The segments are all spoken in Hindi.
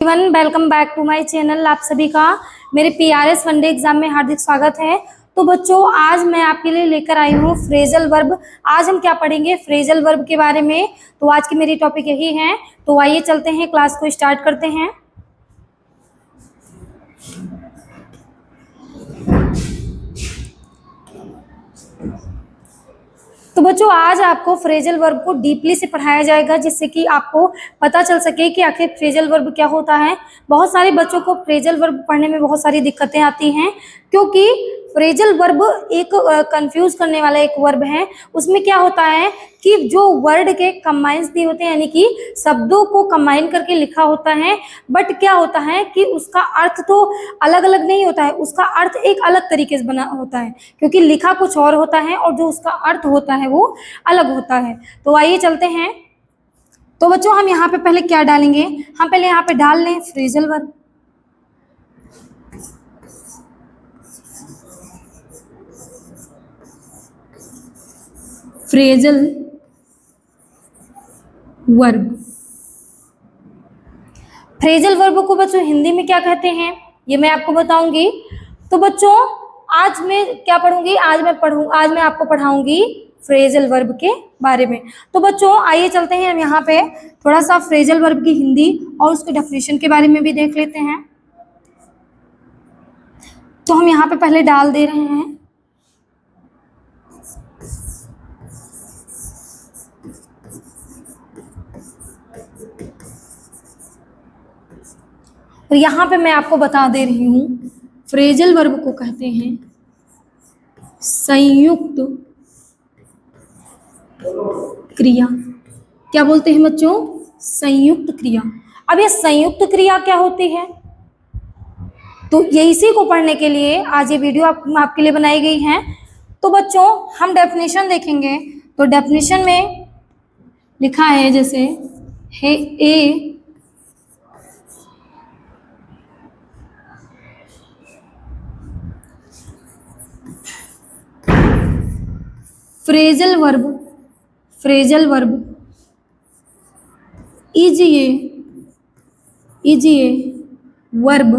Everyone, welcome back to my channel. आप सभी का मेरे पीआरएस वनडे एग्जाम में हार्दिक स्वागत है। तो बच्चों, आज मैं आपके लिए लेकर आई हूँ फ्रेजल वर्ब। आज हम क्या पढ़ेंगे? फ्रेजल वर्ब के बारे में। तो आज की मेरी टॉपिक यही है। तो आइए चलते हैं, क्लास को स्टार्ट करते हैं। तो बच्चों, आज आपको फ्रेजल वर्ब को डीपली से पढ़ाया जाएगा, जिससे कि आपको पता चल सके कि आखिर फ्रेजल वर्ब क्या होता है। बहुत सारे बच्चों को फ्रेजल वर्ब पढ़ने में बहुत सारी दिक्कतें आती हैं, क्योंकि फ्रेजल वर्ब एक कंफ्यूज करने वाला एक वर्ब है। उसमें क्या होता है कि जो वर्ड के कंबाइंस दिए होते हैं, यानी कि शब्दों को कंबाइन करके लिखा होता है, बट क्या होता है कि उसका अर्थ तो अलग अलग नहीं होता है, उसका अर्थ एक अलग तरीके से बना होता है, क्योंकि लिखा कुछ और होता है और जो उसका अर्थ होता है वो अलग होता है। तो आइए चलते हैं। तो बच्चों, हम यहाँ पे पहले क्या डालेंगे? हम पहले यहाँ पे डाल लें phrasal verb. Phrasal verb. Phrasal verb को बच्चों हिंदी में क्या कहते हैं, ये मैं आपको बताऊंगी। तो बच्चों, आज मैं क्या पढ़ूंगी? आज मैं आपको पढ़ाऊंगी फ्रेजल वर्ब के बारे में। तो बच्चों, आइए चलते हैं, हम यहाँ पे थोड़ा सा फ्रेजल वर्ब की हिंदी और उसके डेफिनेशन के बारे में भी देख लेते हैं। तो हम यहाँ पे पहले डाल दे रहे हैं और यहाँ पे मैं आपको बता दे रही हूँ, फ्रेजल वर्ब को कहते हैं संयुक्त क्रिया। क्या बोलते हैं बच्चों? संयुक्त क्रिया। अब ये संयुक्त क्रिया क्या होती है? तो ये इसी को पढ़ने के लिए आज ये वीडियो आपके लिए बनाई गई है। तो बच्चों, हम डेफिनेशन देखेंगे। तो डेफिनेशन में लिखा है जैसे है a phrasal verb is a verb,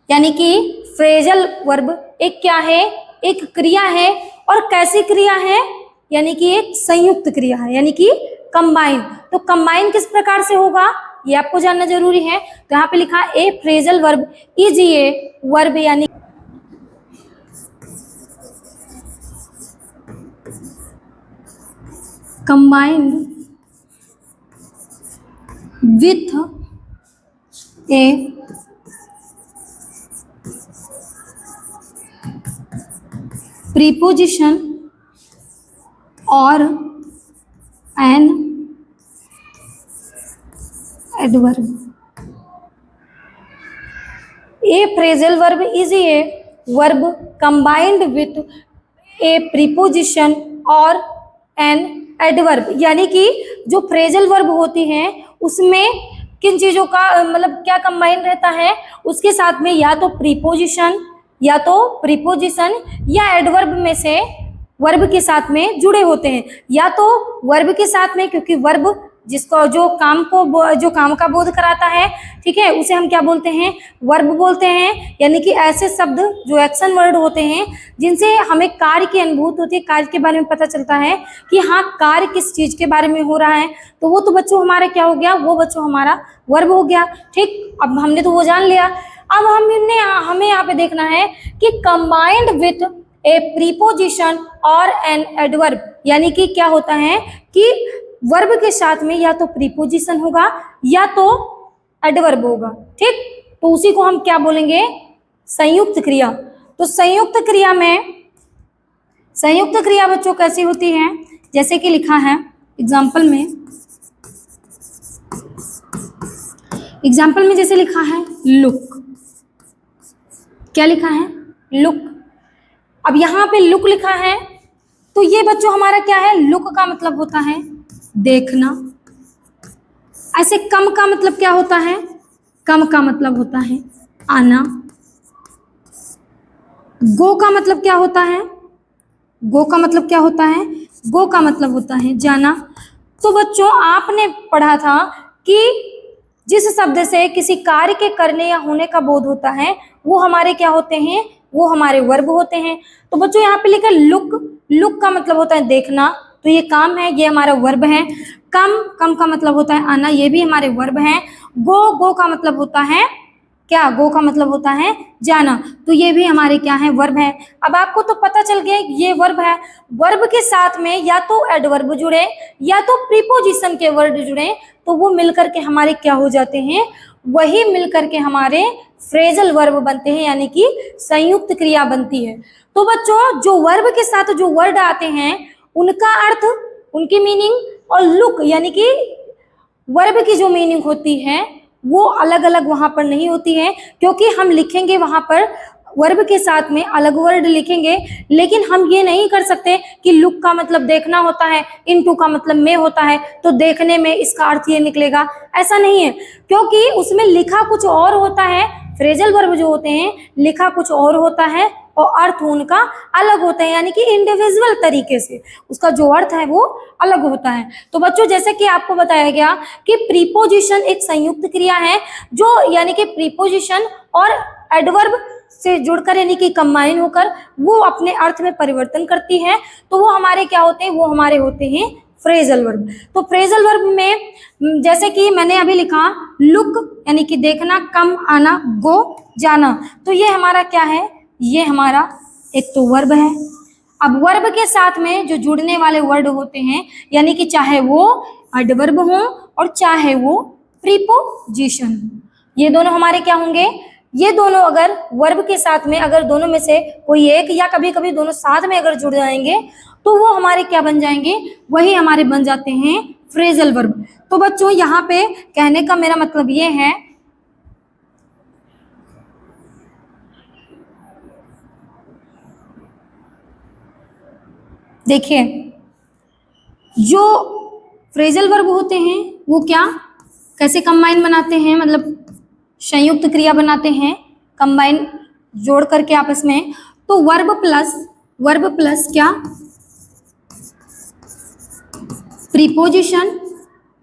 यानी कि फ्रेजल वर्ब एक क्या है? एक क्रिया है। और कैसी क्रिया है? यानी कि एक संयुक्त क्रिया है, यानी कि कंबाइन। तो कंबाइन किस प्रकार से होगा, ये आपको जानना जरूरी है। तो यहाँ पे लिखा a phrasal verb is a verb, यानी combined with a preposition or an adverb. A phrasal verb is a verb combined with a preposition or an adverb, यानी कि जो फ्रेजल वर्ब होती है उसमें किन चीजों का मतलब क्या कंबाइन रहता है? उसके साथ में या तो प्रीपोजिशन या एडवर्ब में से वर्ब के साथ में जुड़े होते हैं। या तो वर्ब के साथ में, क्योंकि वर्ब जिसको जो काम का बोध कराता है, ठीक है, उसे हम क्या बोलते हैं? वर्ब बोलते हैं। यानी कि ऐसे शब्द जो एक्शन वर्ड होते हैं जिनसे हमें कार्य की अनुभूति होती है, कार्य के बारे में पता चलता है कि हाँ, कार्य किस चीज के बारे में हो रहा है। तो वो तो बच्चों हमारा क्या हो गया? वो बच्चों हमारा वर्ब हो गया। ठीक, अब हमने तो वो जान लिया। अब हमें यहाँ पे देखना है कि कंबाइंड विथ ए प्रीपोजिशन और एन एडवर्ब, यानी कि क्या होता है कि वर्ब के साथ में या तो प्रीपोजिशन होगा या तो एडवर्ब होगा। ठीक, तो उसी को हम क्या बोलेंगे? संयुक्त क्रिया। तो संयुक्त क्रिया बच्चों कैसी होती है? जैसे कि लिखा है एग्जाम्पल में जैसे लिखा है लुक। क्या लिखा है? लुक। अब यहाँ पे लुक लिखा है, तो ये बच्चों हमारा क्या है? लुक का मतलब होता है देखना। ऐसे कम का मतलब क्या होता है? कम का मतलब होता है आना। गो का मतलब क्या होता है? गो का मतलब क्या होता है? गो का मतलब होता है जाना। तो बच्चों, आपने पढ़ा था कि जिस शब्द से किसी कार्य के करने या होने का बोध होता है वो हमारे क्या होते हैं, वो हमारे वर्ब होते हैं। तो बच्चों यहाँ पे लिखा लुक, लुक का मतलब होता है देखना, तो ये काम है, ये हमारा वर्ब है। कम, कम का मतलब होता है आना, ये भी हमारे वर्ब है। गो, गो का मतलब होता है क्या, गो का मतलब होता है जाना, तो ये भी हमारे क्या है, वर्ब है। अब आपको तो पता चल गया ये वर्ब है। वर्ब के साथ में या तो एडवर्ब जुड़े या तो प्रीपोजिशन के वर्ड जुड़े तो वो मिलकर के हमारे क्या हो जाते हैं, वही मिलकर के हमारे फ्रेजल वर्ब बनते हैं, यानी कि संयुक्त क्रिया बनती है। तो बच्चों जो वर्ब के साथ जो वर्ड आते हैं उनका अर्थ, उनकी मीनिंग और लुक यानी कि वर्ब की जो मीनिंग होती है वो अलग अलग वहां पर नहीं होती है, क्योंकि हम लिखेंगे वहां पर वर्ब के साथ में अलग वर्ड लिखेंगे, लेकिन हम ये नहीं कर सकते कि लुक का मतलब देखना होता है, इनटू का मतलब में होता है, तो देखने में इसका अर्थ ये निकलेगा, ऐसा नहीं है, क्योंकि उसमें लिखा कुछ और होता है। फ्रेजल वर्ब जो होते हैं लिखा कुछ और होता है और अर्थ उनका अलग होता है, यानी कि इंडिविजुअल तरीके से उसका जो अर्थ है वो अलग होता है। तो बच्चों जैसे कि आपको बताया गया कि प्रीपोजिशन एक संयुक्त क्रिया है जो यानी कि प्रीपोजिशन और एडवर्ब से जुड़कर यानी कि कंबाइन होकर वो अपने अर्थ में परिवर्तन करती है, तो वो हमारे क्या होते हैं, वो हमारे होते हैं फ्रेजल वर्ब। तो फ्रेजल वर्ब में जैसे कि मैंने अभी लिखा लुक यानी कि देखना, कम आना, गो जाना, तो ये हमारा क्या है, ये हमारा एक तो वर्ब है। अब वर्ब के साथ में जो जुड़ने वाले वर्ड होते हैं यानी कि चाहे वो एडवर्ब हो और चाहे वो प्रीपोजिशन, ये दोनों हमारे क्या होंगे, ये दोनों अगर वर्ब के साथ में अगर दोनों में से कोई एक या कभी कभी दोनों साथ में अगर जुड़ जाएंगे तो वो हमारे क्या बन जाएंगे, वही हमारे बन जाते हैं फ्रेजल वर्ब। तो बच्चों यहाँ पे कहने का मेरा मतलब ये है, देखिए जो फ्रेजल वर्ब होते हैं वो क्या कैसे कंबाइन बनाते हैं, मतलब संयुक्त क्रिया बनाते हैं, कंबाइन जोड़ करके आपस में, तो वर्ब प्लस क्या,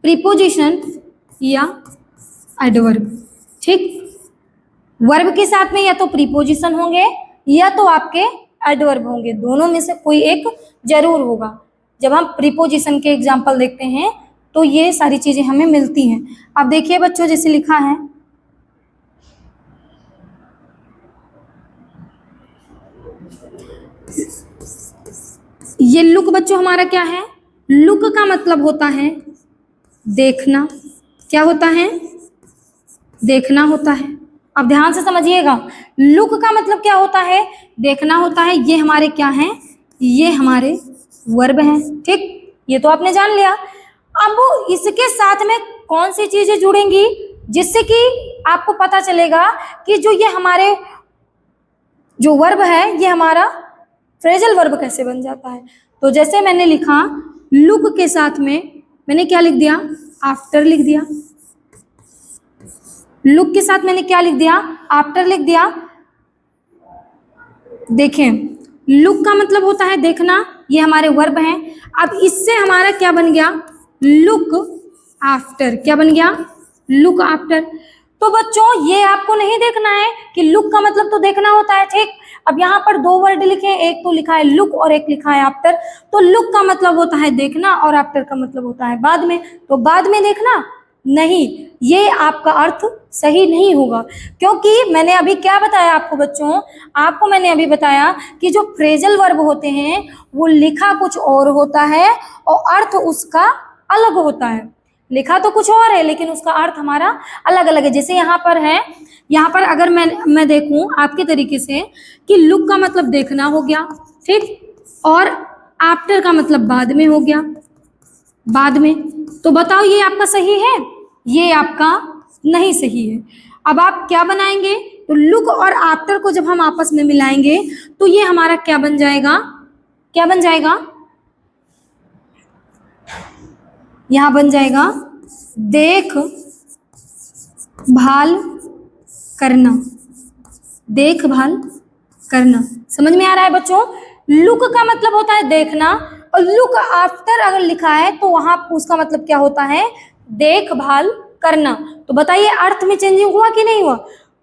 प्रीपोजिशन या एडवर्ब। ठीक, वर्ब के साथ में या तो प्रीपोजिशन होंगे या तो आपके एडवर्ब होंगे, दोनों में से कोई एक जरूर होगा। जब हम प्रीपोजिशन के एग्जाम्पल देखते हैं तो ये सारी चीजें हमें मिलती हैं। अब देखिए बच्चों जैसे लिखा है ये लुक, बच्चों हमारा क्या है, लुक का मतलब होता है देखना, क्या होता है, देखना होता है। अब ध्यान से समझिएगा, लुक का मतलब क्या होता है, देखना होता है। ये हमारे क्या हैं, ये हमारे वर्ब हैं। ठीक, ये तो आपने जान लिया। अब इसके साथ में कौन सी चीजें जुड़ेंगी जिससे कि आपको पता चलेगा कि जो ये हमारे जो वर्ब है ये हमारा फ्रेजल वर्ब कैसे बन जाता है। तो जैसे मैंने लिखा लुक के साथ में मैंने क्या लिख दिया, आफ्टर लिख दिया। लुक के साथ मैंने क्या लिख दिया, आफ्टर लिख दिया। देखें लुक का मतलब होता है देखना, ये हमारे वर्ब हैं। अब इससे हमारा क्या बन गया, लुक आफ्टर, क्या बन गया, लुक आफ्टर। तो बच्चों ये आपको नहीं देखना है कि लुक का मतलब तो देखना होता है। ठीक, अब यहाँ पर दो वर्ड लिखे हैं, एक तो लिखा है लुक और एक लिखा है आफ्टर। तो लुक का मतलब होता है देखना और आफ्टर का मतलब होता है बाद में, तो बाद में देखना नहीं, ये आपका अर्थ सही नहीं होगा। क्योंकि मैंने अभी क्या बताया आपको बच्चों, आपको मैंने अभी बताया कि जो फ्रेजल वर्ब होते हैं वो लिखा कुछ और होता है और अर्थ उसका अलग होता है। लिखा तो कुछ और है लेकिन उसका अर्थ हमारा अलग अलग है। जैसे यहाँ पर है, यहाँ पर अगर मैं देखूं आपके तरीके से कि लुक का मतलब देखना हो गया, ठीक, और आफ्टर का मतलब बाद में हो गया, बाद में। तो बताओ ये आपका सही है, ये आपका नहीं सही है। अब आप क्या बनाएंगे, तो लुक और आफ्टर को जब हम आपस में मिलाएंगे तो ये हमारा क्या बन जाएगा, क्या बन जाएगा, यहां बन जाएगा देख भाल करना, देखभाल करना। समझ में आ रहा है बच्चों, लुक का मतलब होता है देखना और लुक आफ्टर अगर लिखा है तो वहां उसका मतलब क्या होता है, देखभाल करना। तो बताइए अर्थ में चेंजिंग हुआ कि नहीं हुआ?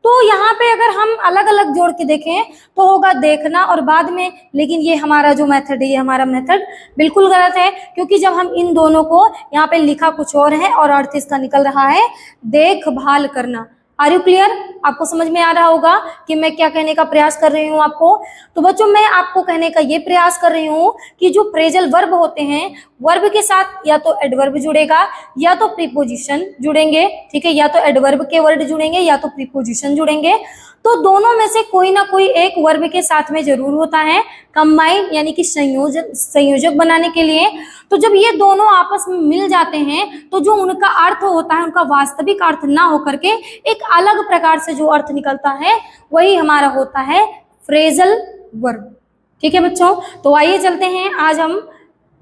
तो यहाँ पे अगर हम अलग अलग जोड़ के देखें तो होगा देखना और बाद में, लेकिन ये हमारा जो मेथड है, ये हमारा मेथड बिल्कुल गलत है, क्योंकि जब हम इन दोनों को यहाँ पे लिखा कुछ और है और अर्थ इसका निकल रहा है देखभाल करना। Are you clear? आपको समझ में आ रहा होगा कि मैं क्या कहने का प्रयास कर रही हूँ आपको। तो बच्चों मैं आपको कहने का ये प्रयास कर रही हूँ कि जो फ्रेजल वर्ब होते हैं, वर्ब के साथ या तो एडवर्ब जुड़ेगा या तो प्रीपोजिशन जुड़ेंगे, ठीक है, या तो एडवर्ब के वर्ड जुड़ेंगे या तो प्रीपोजिशन जुड़ेंगे। तो दोनों में से कोई ना कोई एक वर्ब के साथ में जरूर होता है, कंबाइन यानी कि संयोजक बनाने के लिए। तो जब ये दोनों आपस में मिल जाते हैं तो जो उनका अर्थ होता है, उनका वास्तविक अर्थ ना होकर के एक अलग प्रकार से जो अर्थ निकलता है वही हमारा होता है फ्रेजल वर्ब। ठीक है बच्चों, तो आइए चलते हैं, आज हम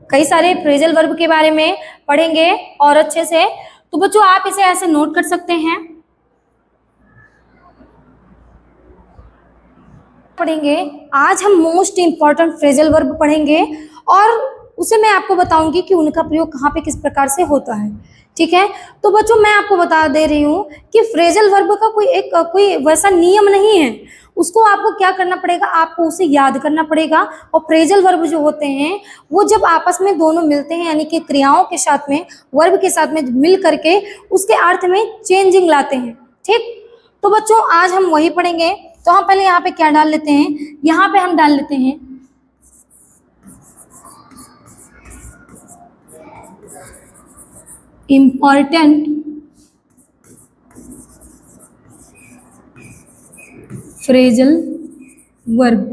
कई सारे फ्रेजल वर्ब के बारे में पढ़ेंगे और अच्छे से। तो बच्चों आप इसे ऐसे नोट कर सकते हैं, पढ़ेंगे आज हम मोस्ट इंपॉर्टेंट फ्रेजल वर्ब पढ़ेंगे और उसे मैं आपको बताऊंगी कि उनका प्रयोग कहाँ पे किस प्रकार से होता है। ठीक है, तो बच्चों मैं आपको बता दे रही हूँ कि फ्रेजल वर्ब का कोई वैसा नियम नहीं है। उसको आपको क्या करना पड़ेगा, आपको उसे याद करना पड़ेगा। और फ्रेजल वर्ब जो होते हैं वो जब आपस में दोनों मिलते हैं, यानी कि क्रियाओं के साथ में, वर्ब के साथ में मिल करके उसके अर्थ में चेंजिंग लाते हैं। ठीक, तो बच्चों आज हम वही पढ़ेंगे। तो हम पहले यहाँ पे क्या डाल लेते हैं, यहाँ पे हम डाल लेते हैं इम्पॉर्टेंट फ्रेजल वर्ब।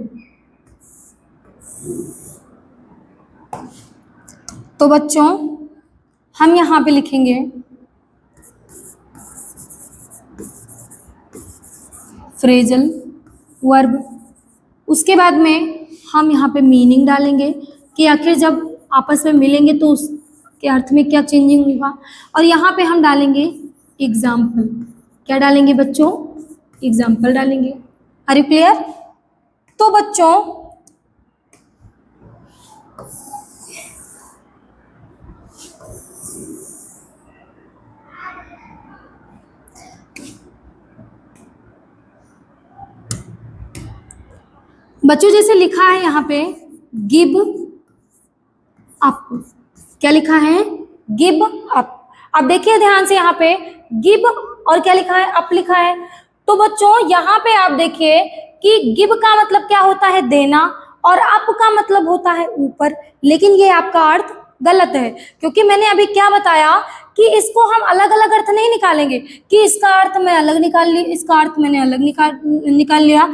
तो बच्चों हम यहाँ पे लिखेंगे फ्रेजल वर्ब। उसके बाद में हम यहाँ पे मीनिंग डालेंगे कि आखिर जब आपस में मिलेंगे तो उसके अर्थ में क्या चेंजिंग होगा। और यहाँ पे हम डालेंगे एग्जाम्पल। क्या डालेंगे बच्चों? एग्जाम्पल डालेंगे। Are you clear? तो बच्चों जैसे लिखा है यहाँ पे गिव अप। क्या लिखा है? Give up. अब देखिए ध्यान से, यहाँ पे गिव और क्या लिखा है? अप लिखा है। तो बच्चों यहाँ पे आप देखिए कि गिव का मतलब क्या होता है? देना, और अप का मतलब होता है ऊपर। लेकिन ये आपका अर्थ गलत है, क्योंकि मैंने अभी क्या बताया कि इसको हम अलग अलग अर्थ नहीं निकालेंगे कि इसका अर्थ मैं अलग निकाल ली, इसका अर्थ मैंने अलग निकाल लिया।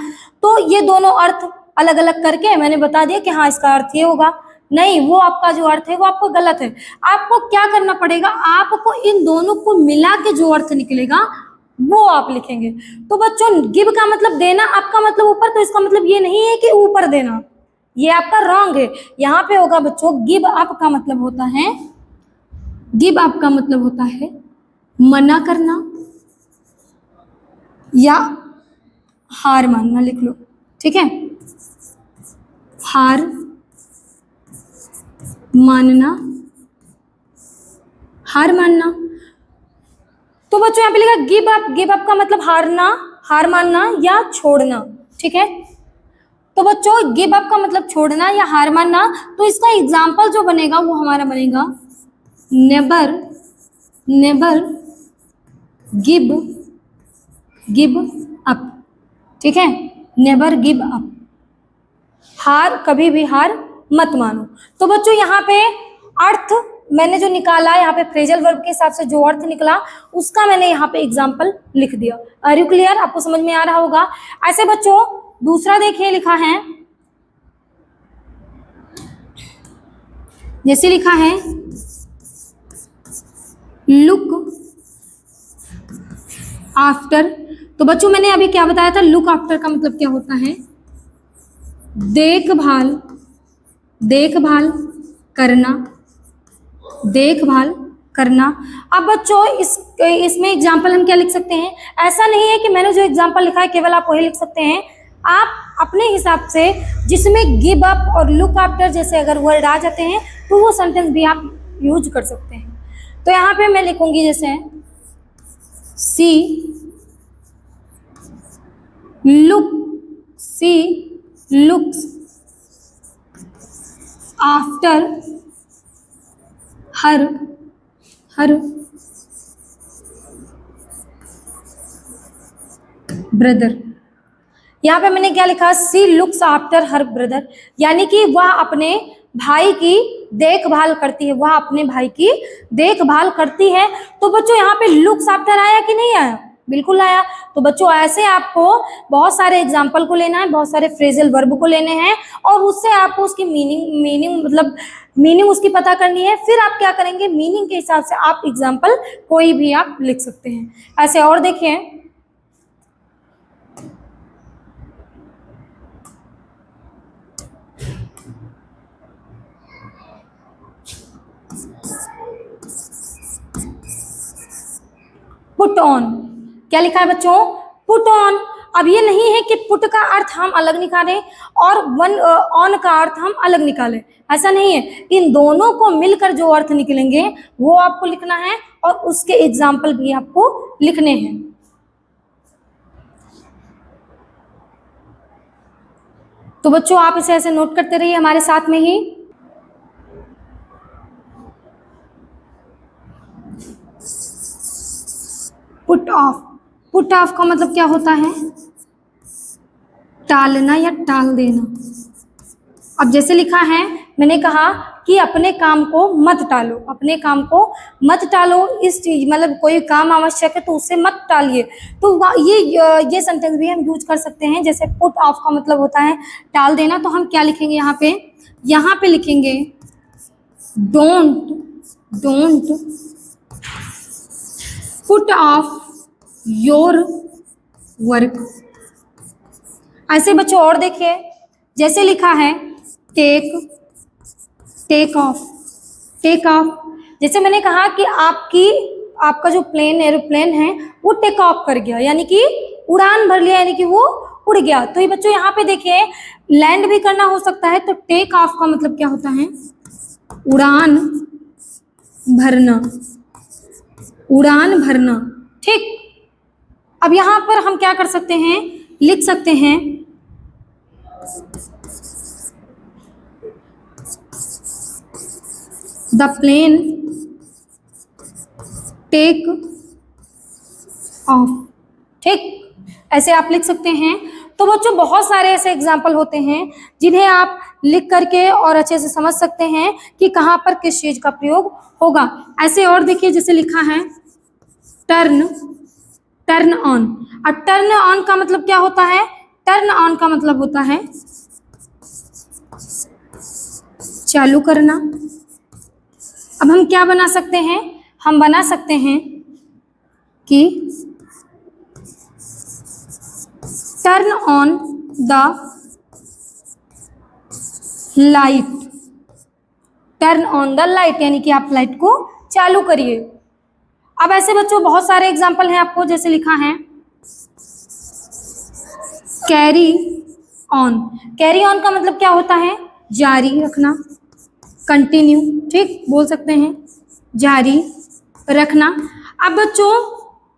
तो ये दोनों अर्थ अलग अलग करके मैंने बता दिया कि हाँ इसका अर्थ ये होगा। नहीं, वो आपका जो अर्थ है वो आपको गलत है। आपको क्या करना पड़ेगा, आपको इन दोनों को मिला के जो अर्थ निकलेगा वो आप लिखेंगे। तो बच्चों गिव का मतलब देना, आपका मतलब ऊपर, तो इसका मतलब ये नहीं है कि ऊपर देना, ये आपका रॉन्ग है। यहाँ पे होगा बच्चों गिव अप का मतलब होता है, गिव अप का मतलब होता है मना करना या हार मानना। लिख लो, ठीक है, हार मानना, हार मानना। तो बच्चों यहाँ पे लिखा गिव अप। गिव अप का मतलब हारना, हार मानना या छोड़ना। ठीक है, तो बच्चों गिव अप का मतलब छोड़ना या हार मानना। तो इसका एग्जाम्पल जो बनेगा वो हमारा बनेगा नेवर, नेवर गिव अप। ठीक है, नेवर गिव अप, हार, कभी भी हार मत मानो। तो बच्चों यहाँ पे अर्थ मैंने जो निकाला, यहाँ पे फ्रेजल वर्ब के हिसाब से जो अर्थ निकला उसका मैंने यहाँ पे एग्जाम्पल लिख दिया। Are you clear? आपको समझ में आ रहा होगा। ऐसे बच्चों दूसरा देखिए लिखा है, जैसे लिखा है लुक आफ्टर। तो बच्चों मैंने अभी क्या बताया था, लुक आफ्टर का मतलब क्या होता है? देखभाल, देखभाल करना, देखभाल करना। अब बच्चों इसमें एग्जाम्पल हम क्या लिख सकते हैं? ऐसा नहीं है कि मैंने जो एग्जाम्पल लिखा है केवल आप वही लिख सकते हैं। आप अपने हिसाब से जिसमें गिव अप और लुक आफ्टर जैसे अगर वर्ड आ जाते हैं तो वो सेंटेंस भी आप यूज कर सकते हैं। तो यहाँ पे मैं लिखूंगी जैसे सी looks after her ब्रदर। यहाँ पे मैंने क्या लिखा, सी लुक्स आफ्टर हर ब्रदर, यानी कि वह अपने भाई की देखभाल करती है, वह अपने भाई की देखभाल करती है। तो बच्चों यहाँ पे लुक्स आफ्टर आया कि नहीं आया? बिल्कुल आया। तो बच्चों ऐसे आपको बहुत सारे एग्जाम्पल को लेना है, बहुत सारे फ्रेजल वर्ब को लेने हैं और उससे आपको उसकी मीनिंग उसकी पता करनी है। फिर आप क्या करेंगे, मीनिंग के हिसाब से आप एग्जाम्पल कोई भी आप लिख सकते हैं। ऐसे और देखिए, पुट ऑन, क्या लिखा है बच्चों? Put on. अब ये नहीं है कि पुट का अर्थ हम अलग निकालें और ऑन का अर्थ हम अलग निकालें, ऐसा नहीं है। इन दोनों को मिलकर जो अर्थ निकलेंगे वो आपको लिखना है और उसके एग्जाम्पल भी आपको लिखने हैं। तो बच्चों आप इसे ऐसे नोट करते रहिए हमारे साथ में ही। पुट ऑफ, पुट ऑफ का मतलब क्या होता है? टालना या टाल देना। अब जैसे लिखा है, मैंने कहा कि अपने काम को मत टालो, अपने काम को मत टालो। इस चीज मतलब कोई काम आवश्यक है तो उसे मत टालिए। तो ये सेंटेंस भी हम यूज कर सकते हैं। जैसे पुट ऑफ का मतलब होता है टाल देना, तो हम क्या लिखेंगे यहाँ पे? यहाँ पे लिखेंगे don't put off your work. ऐसे बच्चों और देखिए, जैसे लिखा है टेक ऑफ। जैसे मैंने कहा कि आपका जो एरोप्लेन है वो टेक ऑफ कर गया, यानी कि उड़ान भर लिया, यानी कि वो उड़ गया। तो ये बच्चों यहाँ पे देखिए लैंड भी करना हो सकता है, तो टेक ऑफ का मतलब क्या होता है? उड़ान भरना, ठीक। अब यहाँ पर हम क्या कर सकते हैं, लिख सकते हैं द प्लेन टेक ऑफ, ठीक, ऐसे आप लिख सकते हैं। तो बच्चों बहुत सारे ऐसे एग्जाम्पल होते हैं जिन्हें आप लिख करके और अच्छे से समझ सकते हैं कि कहाँ पर किस चीज का प्रयोग होगा। ऐसे और देखिए, जैसे लिखा है टर्न ऑन। अब टर्न ऑन का मतलब क्या होता है? टर्न ऑन का मतलब होता है चालू करना। अब हम क्या बना सकते हैं? हम बना सकते हैं कि turn on the light, turn on the light, यानी कि आप लाइट को चालू करिए। अब ऐसे बच्चों बहुत सारे एग्जाम्पल हैं आपको, जैसे लिखा है कैरी ऑन। कैरी ऑन का मतलब क्या होता है? जारी रखना, कंटिन्यू, ठीक, बोल सकते हैं जारी रखना। अब बच्चों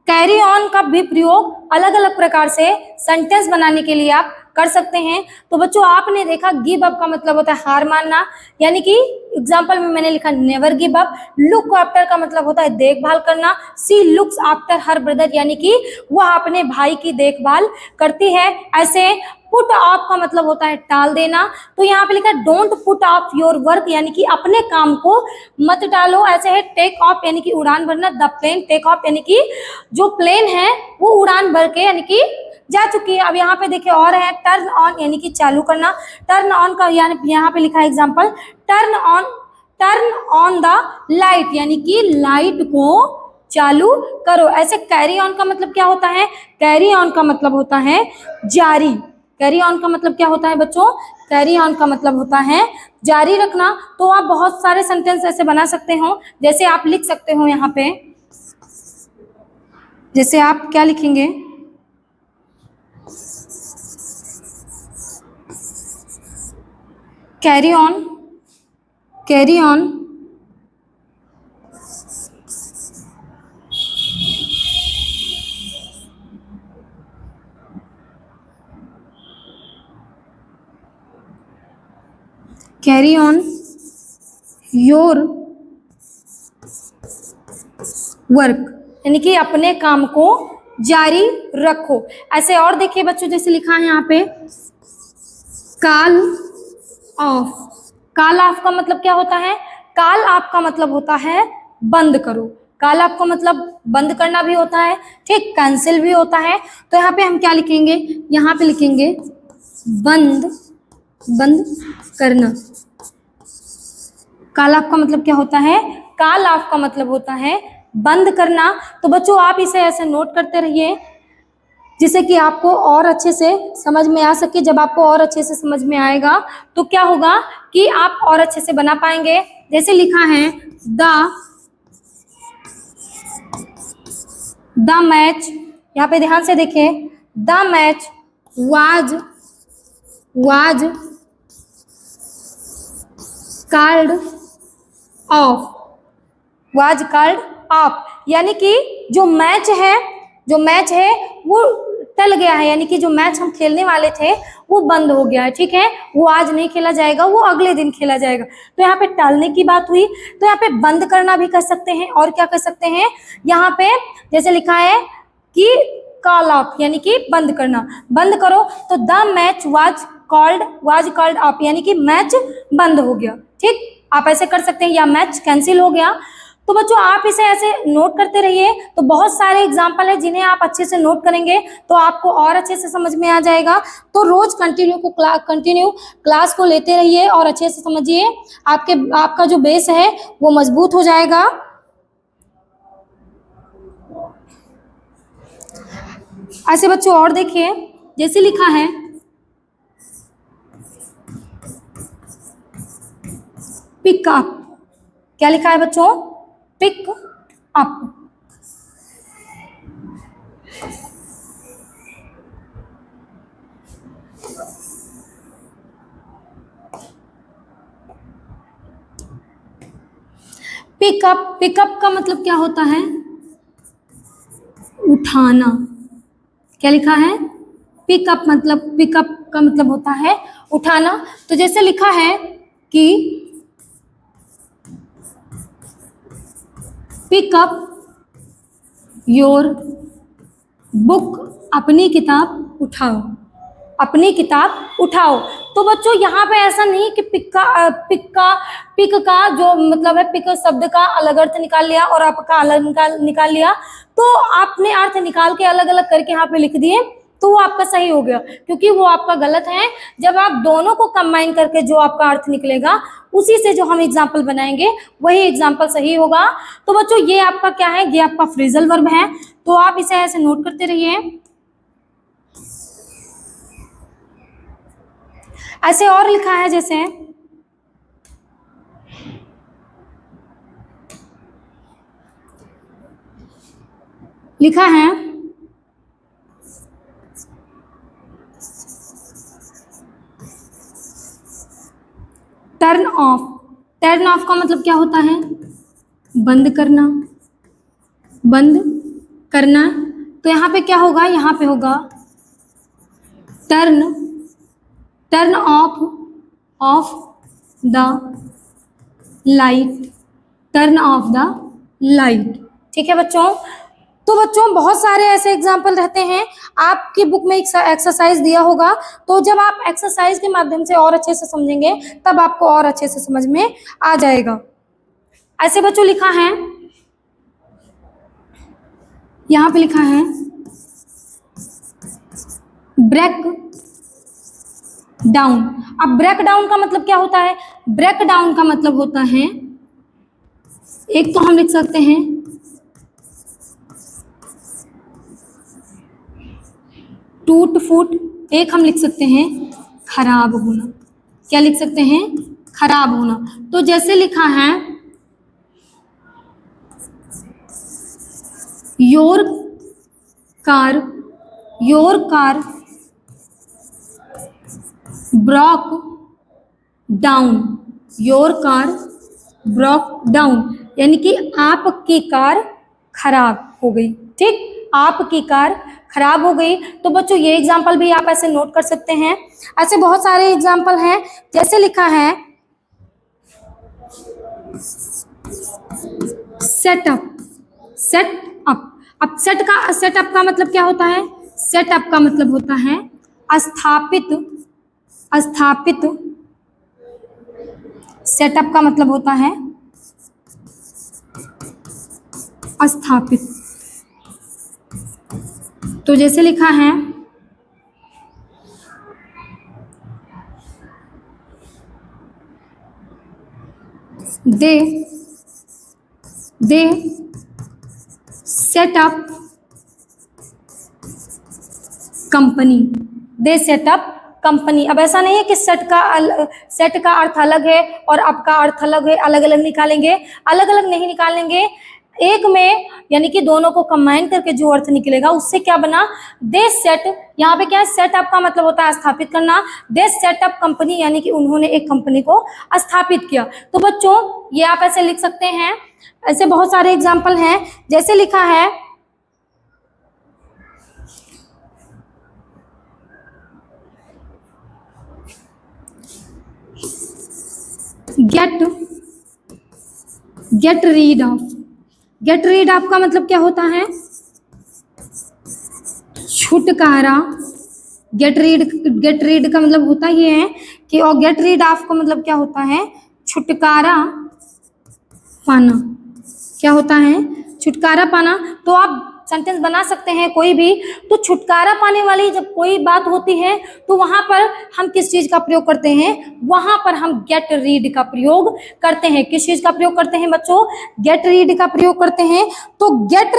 कैरी ऑन का भी प्रयोग अलग अलग प्रकार से सेंटेंस बनाने के लिए आप कर सकते हैं। तो बच्चों आपने देखा गिव अप का मतलब होता है हार मानना, यानी कि एग्जाम्पल में मैंने लिखा never give up. Look after का मतलब होता है देखभाल करना। सी लुक्स आफ्टर हर ब्रदर, यानी कि वह अपने भाई की देखभाल करती है। ऐसे पुट ऑफ का मतलब होता है टाल देना। तो यहाँ पे लिखा don't put off your work, यानी कि अपने काम को मत टालो। ऐसे है टेक ऑफ, यानी कि उड़ान भरना। द प्लेन टेक ऑफ, यानी कि जो प्लेन है वो उड़ान भर के यानी कि जा चुकी है। अब यहाँ पे देखिए और है टर्न ऑन, यानी कि चालू करना। टर्न ऑन का यानी यहाँ पे लिखा है example turn on the light, यानी कि लाइट को चालू करो। ऐसे कैरी ऑन का मतलब क्या होता है? कैरी ऑन का मतलब होता है जारी। कैरी ऑन का मतलब क्या होता है बच्चों? कैरी ऑन का मतलब होता है जारी रखना। तो आप बहुत सारे सेंटेंस ऐसे बना सकते हो, जैसे आप लिख सकते हो यहाँ पे, जैसे आप क्या लिखेंगे, carry on carry on your work, यानी कि अपने काम को जारी रखो। ऐसे और देखिए बच्चों, जैसे लिखा है यहाँ पे कॉल ऑफ। कॉल ऑफ का मतलब क्या होता है? कॉल ऑफ का मतलब होता है बंद करो। कॉल ऑफ का मतलब बंद करना भी होता है, ठीक, कैंसिल भी होता है। तो यहाँ पे हम क्या लिखेंगे? यहाँ पे लिखेंगे बंद, बंद करना। कॉल ऑफ का मतलब क्या होता है? कॉल ऑफ का मतलब होता है बंद करना। तो बच्चों आप इसे ऐसे नोट करते रहिए जिससे कि आपको और अच्छे से समझ में आ सके। जब आपको और अच्छे से समझ में आएगा तो क्या होगा कि आप और अच्छे से बना पाएंगे। जैसे लिखा है द मैच, यहाँ पे ध्यान से देखिए, the match was called off, was called off, यानी कि जो मैच है वो टल गया है, यानी कि जो मैच हम खेलने वाले थे वो बंद हो गया है, ठीक है, वो आज नहीं खेला जाएगा, वो अगले दिन खेला जाएगा। तो यहाँ पे टालने की बात हुई। तो यहाँ पे बंद करना भी कर सकते हैं, और क्या कर सकते हैं? यहाँ पे जैसे लिखा है कि कॉल ऑफ, यानी कि बंद करना, बंद करो। तो the match was called off, यानी कि मैच बंद हो गया, ठीक, आप ऐसे कर सकते हैं, या मैच कैंसिल हो गया। तो बच्चों आप इसे ऐसे नोट करते रहिए। तो बहुत सारे एग्जाम्पल है जिन्हें आप अच्छे से नोट करेंगे तो आपको और अच्छे से समझ में आ जाएगा। तो रोज कंटिन्यू क्लास को लेते रहिए और अच्छे से समझिए, आपका जो बेस है वो मजबूत हो जाएगा। ऐसे बच्चों और देखिए, जैसे लिखा है पिक अप, क्या लिखा है बच्चों? Pick up. पिकअप का मतलब क्या होता है? उठाना। क्या लिखा है? पिकअप का मतलब होता है उठाना। तो जैसे लिखा है कि पिकअप योर बुक, अपनी किताब उठाओ, अपनी किताब उठाओ। तो बच्चों यहाँ पे ऐसा नहीं कि पिक का जो मतलब है, पिक शब्द का अलग अर्थ निकाल लिया और आपका अलग निकाल लिया, तो आपने अर्थ निकाल के अलग अलग करके यहाँ पे लिख दिए तो वो आपका सही हो गया, क्योंकि वो आपका गलत है। जब आप दोनों को कंबाइन करके जो आपका अर्थ निकलेगा उसी से जो हम एग्जाम्पल बनाएंगे वही एग्जाम्पल सही होगा। तो बच्चों ये आपका क्या है? ये आपका फ्रेजल वर्ब है। तो आप इसे ऐसे नोट करते रहिए। ऐसे और लिखा है, जैसे लिखा है टर्न ऑफ। टर्न ऑफ का मतलब क्या होता है? बंद करना, बंद करना। तो यहाँ पे क्या होगा? यहाँ पे होगा turn off the light, turn off the light, ठीक है बच्चों। तो बच्चों बहुत सारे ऐसे एग्जाम्पल रहते हैं। आपकी बुक में एक एक्सरसाइज दिया होगा, तो जब आप एक्सरसाइज के माध्यम से और अच्छे से समझेंगे तब आपको और अच्छे से समझ में आ जाएगा। ऐसे बच्चों लिखा है, यहाँ पे लिखा है ब्रेक डाउन। अब ब्रेक डाउन का मतलब क्या होता है? ब्रेक डाउन का मतलब होता है, एक तो हम लिख सकते हैं टूट फूट, एक हम लिख सकते हैं खराब होना। क्या लिख सकते हैं? खराब होना। तो जैसे लिखा है your car broke down, your car broke down, यानी कि आपकी कार खराब हो गई, ठीक, आपकी कार खराब हो गई। तो बच्चों ये एग्जाम्पल भी आप ऐसे नोट कर सकते हैं। ऐसे बहुत सारे एग्जाम्पल हैं। जैसे लिखा है सेटअप, सेटअप। अब सेटअप का मतलब क्या होता है? सेटअप का मतलब होता है स्थापित, स्थापित। सेटअप का मतलब होता है स्थापित। तो जैसे लिखा है दे सेटअप कंपनी, दे सेटअप कंपनी। अब ऐसा नहीं है कि सेट का अर्थ अलग है और अप का अर्थ अलग है, अलग अलग निकालेंगे, अलग अलग नहीं निकालेंगे, एक में यानी कि दोनों को कंबाइन करके जो अर्थ निकलेगा उससे क्या बना? दे सेट। यहाँ पे क्या है? सेटअप का मतलब होता है स्थापित करना। दे सेटअप कंपनी यानी कि उन्होंने एक कंपनी को स्थापित किया। तो बच्चों ये आप ऐसे लिख सकते हैं, ऐसे बहुत सारे एग्जाम्पल हैं। जैसे लिखा है get rid of. Get rid of का मतलब क्या होता है? छुटकारा। गेट रीड का मतलब होता ये है कि, और गेट रीड ऑफ का मतलब क्या होता है? छुटकारा पाना। क्या होता है? छुटकारा पाना। तो आप सेंटेंस बना सकते हैं कोई भी। तो छुटकारा पाने वाली जब कोई बात होती है तो वहां पर हम किस चीज का प्रयोग करते हैं? वहां पर हम गेट रीड का प्रयोग करते हैं। किस चीज का प्रयोग करते हैं बच्चों? गेट रीड का प्रयोग करते हैं। तो गेट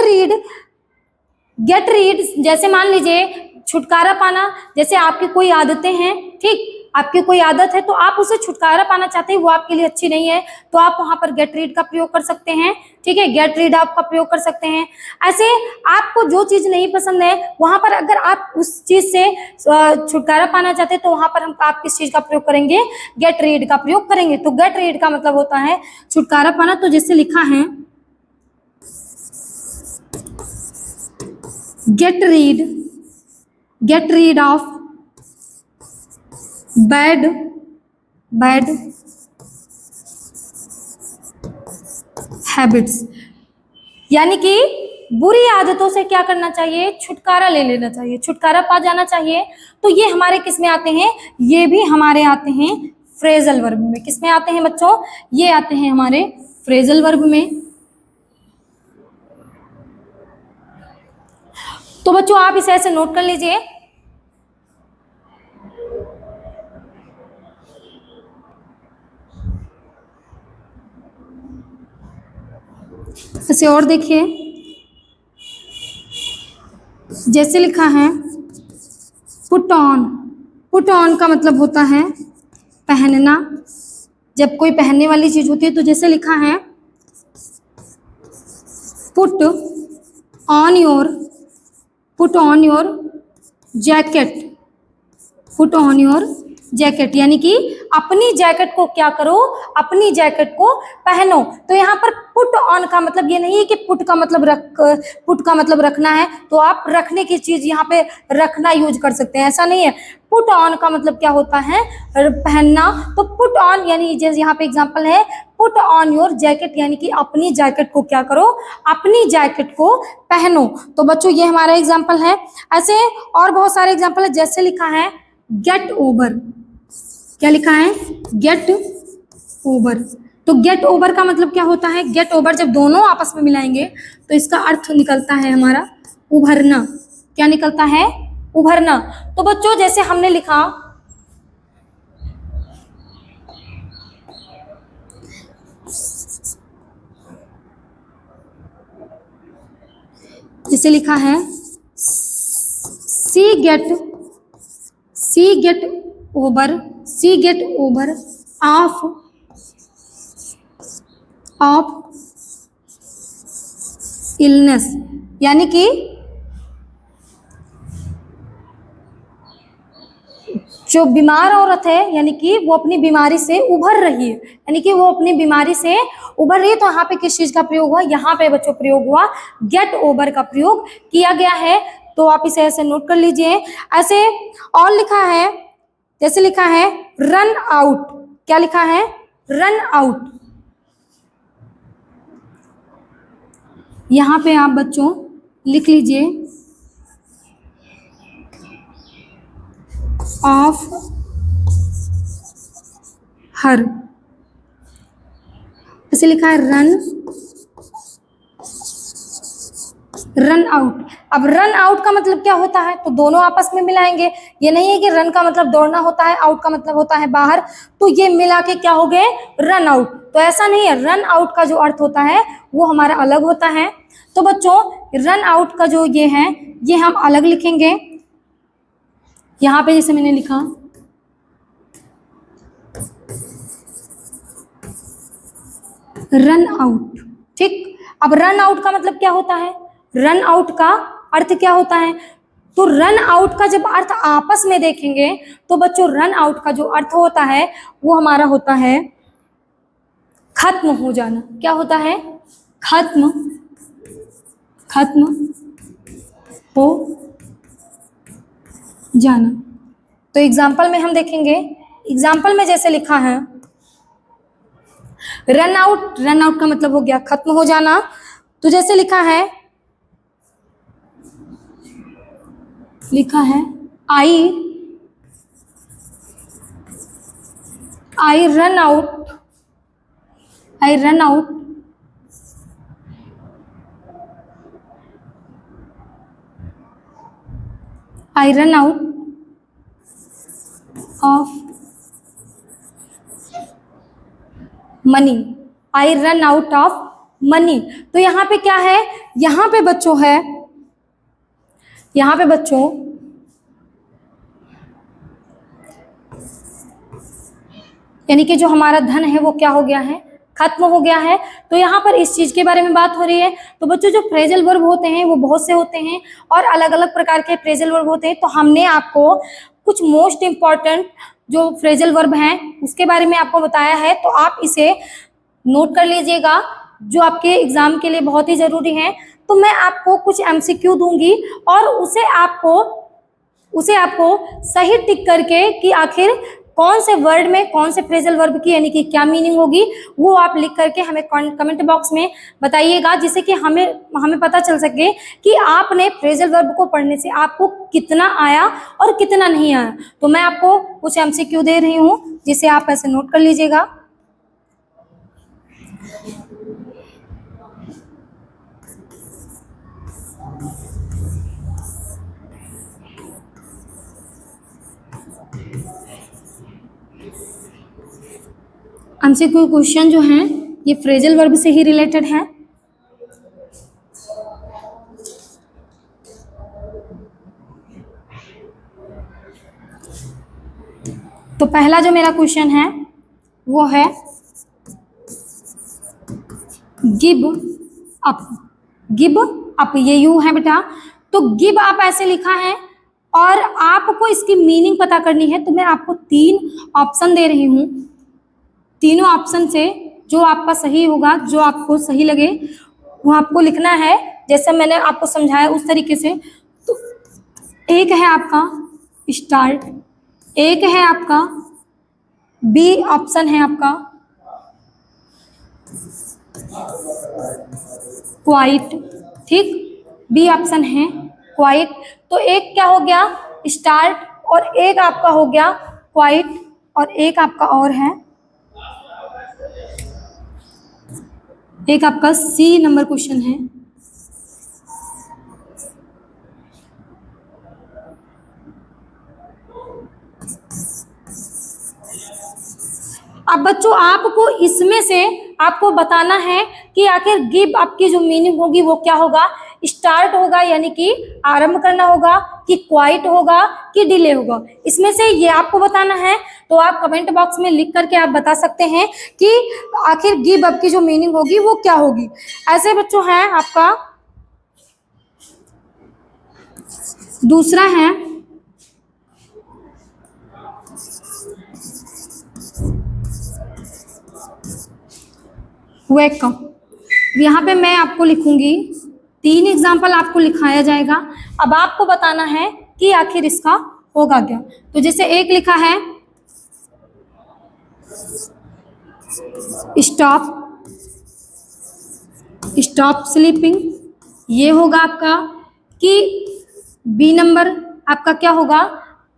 रीड जैसे मान लीजिए छुटकारा पाना, जैसे आपकी कोई आदतें हैं, ठीक, आपकी कोई आदत है तो आप उसे छुटकारा पाना चाहते हैं, वो आपके लिए अच्छी नहीं है, तो आप वहां पर गेट रीड का प्रयोग कर सकते हैं। ठीक है, गेट रीड ऑफ का प्रयोग कर सकते हैं। ऐसे आपको जो चीज नहीं पसंद है वहां पर अगर आप उस चीज से छुटकारा पाना चाहते हैं तो वहां पर हम आप किस चीज का प्रयोग करेंगे? गेट रीड का प्रयोग करेंगे। तो गेट रीड का मतलब होता है छुटकारा पाना। तो जैसे लिखा है get rid of bad habits, यानी कि बुरी आदतों से क्या करना चाहिए? छुटकारा ले लेना चाहिए, छुटकारा पा जाना चाहिए। तो ये हमारे किस में आते हैं? ये भी हमारे आते हैं फ्रेजल वर्ब में। किस में आते हैं बच्चों? ये आते हैं हमारे फ्रेजल वर्ब में। तो बच्चों आप इसे ऐसे नोट कर लीजिए। इसे और देखिए, जैसे लिखा है पुट ऑन। पुट ऑन का मतलब होता है पहनना, जब कोई पहनने वाली चीज होती है। तो जैसे लिखा है put on your jacket, put on your jacket, यानी कि अपनी जैकेट को क्या करो? अपनी जैकेट को पहनो। तो यहाँ पर पुट ऑन का मतलब ये नहीं है कि पुट का मतलब रखना है, तो आप रखने की चीज यहाँ पे रखना यूज कर सकते हैं, ऐसा नहीं है। पुट ऑन का मतलब क्या होता है? पहनना। तो पुट ऑन यानी जैसे यहाँ पे एग्जांपल है पुट ऑन योर जैकेट, यानी कि अपनी जैकेट को क्या करो? अपनी जैकेट को पहनो। तो बच्चों ये हमारा एग्जांपल है। ऐसे और बहुत सारे एग्जांपल है। जैसे लिखा है गेट ओवर। क्या लिखा है? Get over. तो गेट ओवर का मतलब क्या होता है? गेट ओवर जब दोनों आपस में मिलाएंगे तो इसका अर्थ निकलता है हमारा उभरना। क्या निकलता है? उभरना। तो बच्चों जैसे हमने लिखा जैसे लिखा है सी गेट ओवर ऑफ इलनेस, यानी कि जो बीमार औरत है यानी कि वो अपनी बीमारी से उभर रही है, यानी कि वो अपनी बीमारी से उभर रही है। तो यहाँ पे किस चीज का प्रयोग हुआ? यहाँ पे बच्चों प्रयोग हुआ गेट ओवर का प्रयोग किया गया है। तो आप इसे ऐसे नोट कर लीजिए। ऐसे और लिखा है, जैसे लिखा है रन आउट। क्या लिखा है? Run out. यहाँ पे आप बच्चों लिख लीजिए ऑफ हर, इसे लिखा है रन आउट। अब रन आउट का मतलब क्या होता है, तो दोनों आपस में मिलाएंगे। ये नहीं है कि रन का मतलब दौड़ना होता है, आउट का मतलब होता है बाहर, तो ये मिला के क्या हो गए, रन आउट। तो ऐसा नहीं है, रन आउट का जो अर्थ होता है वो हमारा अलग होता है। तो बच्चों रन आउट का जो ये है ये हम अलग लिखेंगे। यहाँ पे जैसे मैंने लिखा रन आउट, ठीक। अब रन आउट का मतलब क्या होता है, रन आउट का अर्थ क्या होता है, तो रन आउट का जब अर्थ आपस में देखेंगे तो बच्चों रन आउट का जो अर्थ होता है वो हमारा होता है खत्म हो जाना। क्या होता है, खत्म हो जाना। तो एग्जाम्पल में हम देखेंगे, एग्जाम्पल में जैसे लिखा है रन आउट, रन आउट का मतलब हो गया खत्म हो जाना। तो जैसे लिखा है I run out of money, I run out of money. तो यहाँ पे क्या है, यहाँ पे बच्चों है, यहाँ पे बच्चों यानी कि जो हमारा धन है वो क्या हो गया है, खत्म हो गया है। तो यहाँ पर इस चीज के बारे में बात हो रही है। तो बच्चों जो फ्रेजल वर्ब होते हैं वो बहुत से होते हैं और अलग अलग प्रकार के फ्रेजल वर्ब होते हैं। तो हमने आपको कुछ मोस्ट इंपॉर्टेंट जो फ्रेजल वर्ब हैं उसके बारे में आपको बताया है, तो आप इसे नोट कर लीजिएगा जो आपके एग्जाम के लिए बहुत ही जरूरी है। तो मैं आपको कुछ एमसीक्यू दूंगी और उसे आपको सही टिक करके कि आखिर कौन से वर्ड में कौन से फ्रेजल वर्ब की यानी कि क्या मीनिंग होगी वो आप लिख करके हमें कमेंट बॉक्स में बताइएगा, जिससे कि हमें पता चल सके कि आपने फ्रेजल वर्ब को पढ़ने से आपको कितना आया और कितना नहीं आया। तो मैं आपको कुछ एमसीक्यू दे रही हूँ जिसे आप ऐसे नोट कर लीजिएगा। एमसीक्यू क्वेश्चन जो हैं ये फ्रेजल वर्ब से ही रिलेटेड है। तो पहला जो मेरा क्वेश्चन है वो है गिव अप, ये यू है बेटा। तो गिव अप ऐसे लिखा है और आपको इसकी मीनिंग पता करनी है। तो मैं आपको 3 ऑप्शन दे रही हूँ, तीनों ऑप्शन से जो आपका सही होगा, जो आपको सही लगे वो आपको लिखना है जैसे मैंने आपको समझाया उस तरीके से। तो एक है आपका स्टार्ट, एक है आपका बी ऑप्शन है आपका क्वाइट, ठीक, बी ऑप्शन है क्वाइट। तो एक क्या हो गया स्टार्ट और एक आपका हो गया क्वाइट और एक आपका और है, एक आपका सी नंबर क्वेश्चन है। अब बच्चों आपको इसमें से आपको बताना है कि आखिर गिव अप की जो मीनिंग होगी वो क्या होगा, स्टार्ट होगा यानी कि आरंभ करना होगा, कि क्वाइट होगा, कि डिले होगा। इसमें से ये आपको बताना है। तो आप कमेंट बॉक्स में लिख करके आप बता सकते हैं कि आखिर गिव अप की जो मीनिंग होगी वो क्या होगी। ऐसे बच्चों है आपका दूसरा है वेकअप। यहाँ पे मैं आपको लिखूंगी 3 एग्जाम्पल आपको लिखाया जाएगा। अब आपको बताना है कि आखिर इसका होगा क्या। तो जैसे एक लिखा है स्टॉप स्लीपिंग, ये होगा आपका कि बी नंबर आपका क्या होगा,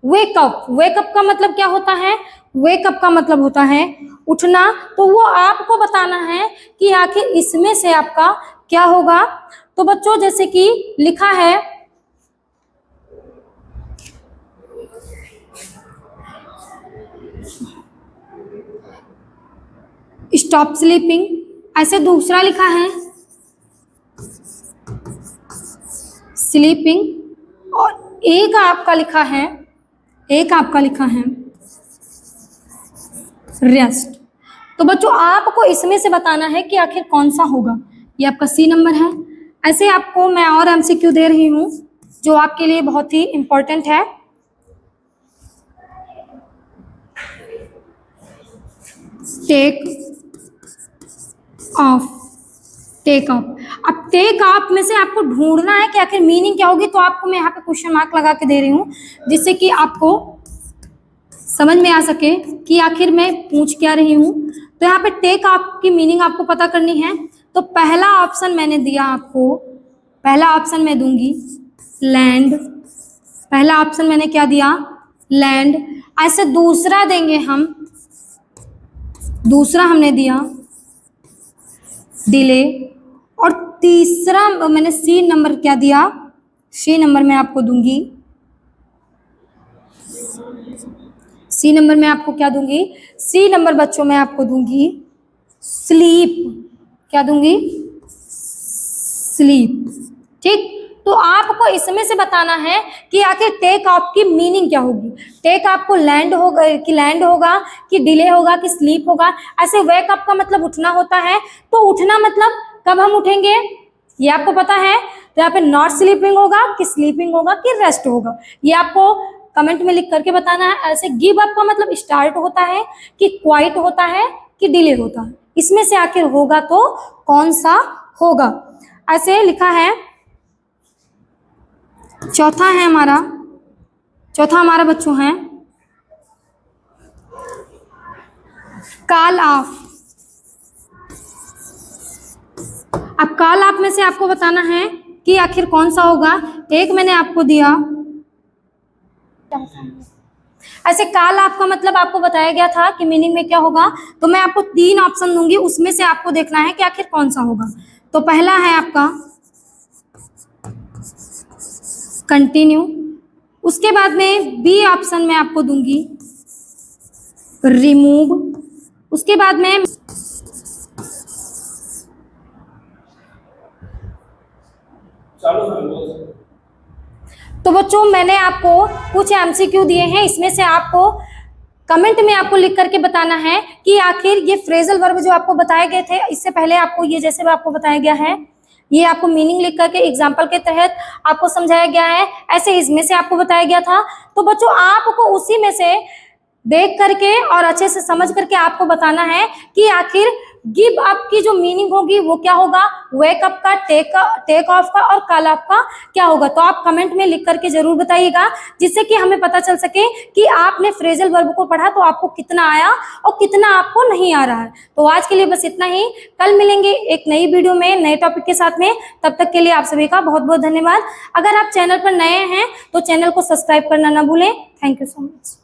वेकअप। वेकअप का मतलब क्या होता है, वेकअप का मतलब होता है उठना। तो वो आपको बताना है कि आखिर इसमें से आपका क्या होगा। तो बच्चों जैसे कि लिखा है स्टॉप स्लीपिंग, ऐसे दूसरा लिखा है स्लीपिंग, और एक आपका लिखा है रेस्ट। तो बच्चों आपको इसमें से बताना है कि आखिर कौन सा होगा। ये आपका सी नंबर है। ऐसे आपको मैं और एमसीक्यू दे रही हूं जो आपके लिए बहुत ही इंपॉर्टेंट है। Take off, take off. अब टेक ऑफ में से आपको ढूंढना है कि आखिर मीनिंग क्या होगी। तो आपको मैं यहाँ पे क्वेश्चन मार्क लगा के दे रही हूँ जिससे कि आपको समझ में आ सके कि आखिर मैं पूछ क्या रही हूँ। तो यहाँ पे टेक ऑफ की मीनिंग आपको पता करनी है। तो पहला ऑप्शन मैंने दिया आपको, पहला ऑप्शन मैं दूंगी लैंड। पहला ऑप्शन मैंने क्या दिया, लैंड। ऐसे दूसरा देंगे हम, दूसरा हमने दिया डिले। और तीसरा मैंने सी नंबर क्या दिया, सी नंबर मैं आपको दूंगी, सी नंबर में आपको क्या दूंगी, सी नंबर बच्चों में आपको दूंगी स्लीप। क्या दूंगी, स्लीप। ठीक। तो आपको इसमें से बताना है कि आखिर टेक ऑफ की मीनिंग क्या होगी। टेक ऑफ को लैंड होगा कि लैंड होगा कि डिले होगा कि स्लीप होगा। ऐसे वेक अप का मतलब उठना होता है। तो उठना मतलब कब हम उठेंगे ये आपको पता है। तो यहाँ पे नॉट स्लीपिंग होगा कि स्लीपिंग होगा कि रेस्ट होगा, ये आपको कमेंट में लिख करके बताना है। ऐसे गिव अप का मतलब स्टार्ट होता है कि क्वाइट होता है कि डिले होता है। इसमें से आखिर होगा तो कौन सा होगा। ऐसे लिखा है चौथा हमारा बच्चों है कॉल ऑफ। अब कॉल ऑफ में से आपको बताना है कि आखिर कौन सा होगा। एक मैंने आपको दिया, ऐसे कॉल ऑफ का मतलब आपको बताया गया था कि मीनिंग में क्या होगा। तो मैं आपको 3 ऑप्शन दूंगी, उसमें से आपको देखना है कि आखिर कौन सा होगा। तो पहला है आपका कंटिन्यू। उसके बाद में बी ऑप्शन में आपको दूंगी रिमूव। उसके बाद में तो बच्चों मैंने आपको कुछ एमसीक्यू दिए हैं, इसमें से आपको कमेंट में आपको लिख करके बताना है कि आखिर ये फ्रेजल वर्ब जो आपको बताए गए थे इससे पहले आपको ये जैसे आपको बताया गया है, ये आपको मीनिंग लिख करके एग्जाम्पल के तहत आपको समझाया गया है, ऐसे इसमें से आपको बताया गया था। तो बच्चों आपको उसी में से देख करके और अच्छे से समझ करके आपको बताना है कि आखिर गिव अप की जो मीनिंग होगी वो क्या होगा, वेक अप का, टेक ऑफ का और कॉल अप का क्या होगा। तो आप कमेंट में लिख करके जरूर बताइएगा जिससे कि हमें पता चल सके कि आपने फ्रेजल वर्ब को पढ़ा तो आपको कितना आया और कितना आपको नहीं आ रहा है। तो आज के लिए बस इतना ही, कल मिलेंगे एक नई वीडियो में नए टॉपिक के साथ में। तब तक के लिए आप सभी का बहुत बहुत धन्यवाद। अगर आप चैनल पर नए हैं तो चैनल को सब्सक्राइब करना ना भूलें। Thank you so much.